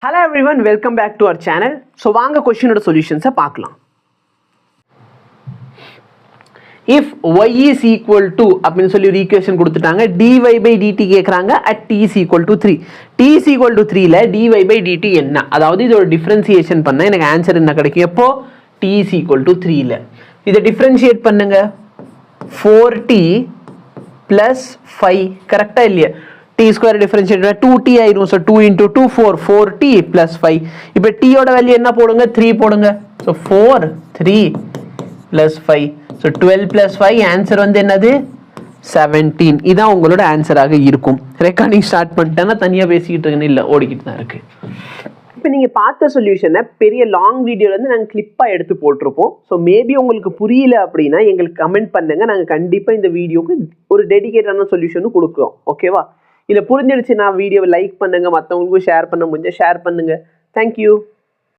Hello everyone, welcome back to our channel. So வாங்க கொஸ்டினோட சொல்யூஷன்ஸை பார்க்கலாம். If y is equal to அப்படின்னு சொல்லி ஒரு ஈக்குவேஷன் கொடுத்துட்டாங்க, dy by dt கேட்குறாங்க at t is equal to 3. t is equal to 3ல dy by dt என்ன, அதாவது இதோட டிஃபரன்சியேஷன் பண்ண எனக்கு ஆன்சர் என்ன கிடைக்கும்? எப்போ t is equal to 3ல இதை டிஃபரன்ஷியேட் பண்ணுங்க. 4t plus 5 கரெக்டா இல்லையா? t square differentiate 2t ஆயிரும். so 2 into 2 4 4t plus 5. இப்போ t ஓட வேல்யூ என்ன போடுங்க? 3 போடுங்க. so 4 3 plus 5. so 12 plus 5 answer வந்து என்னது? 17. இதான் உங்களோட ஆன்சராக இருக்கும். ரெக்கார்டிங் ஸ்டார்ட் பண்ணிட்டேன்னா தனியாக பேசிக்கிட்டு இருக்கேன்னு இல்லை, ஓடிக்கிட்டு தான் இருக்கு. இப்போ நீங்கள் பார்த்த சொல்யூஷனை பெரிய லாங் வீடியோலேருந்து நாங்கள் கிளிப்பாக எடுத்து போட்டிருப்போம். ஸோ மேபி உங்களுக்கு புரியல அப்படின்னா எங்களுக்கு கமெண்ட் பண்ணுங்கள். நாங்கள் கண்டிப்பாக இந்த வீடியோக்கு ஒரு டெடிகேட்டான சொல்யூஷனும் கொடுக்குறோம். ஓகேவா? இல்லை புரிஞ்சிடுச்சுன்னா வீடியோவை லைக் பண்ணுங்கள், மற்றவங்களுக்கும் ஷேர் பண்ண முடிஞ்சால் ஷேர் பண்ணுங்கள். தேங்க்யூ.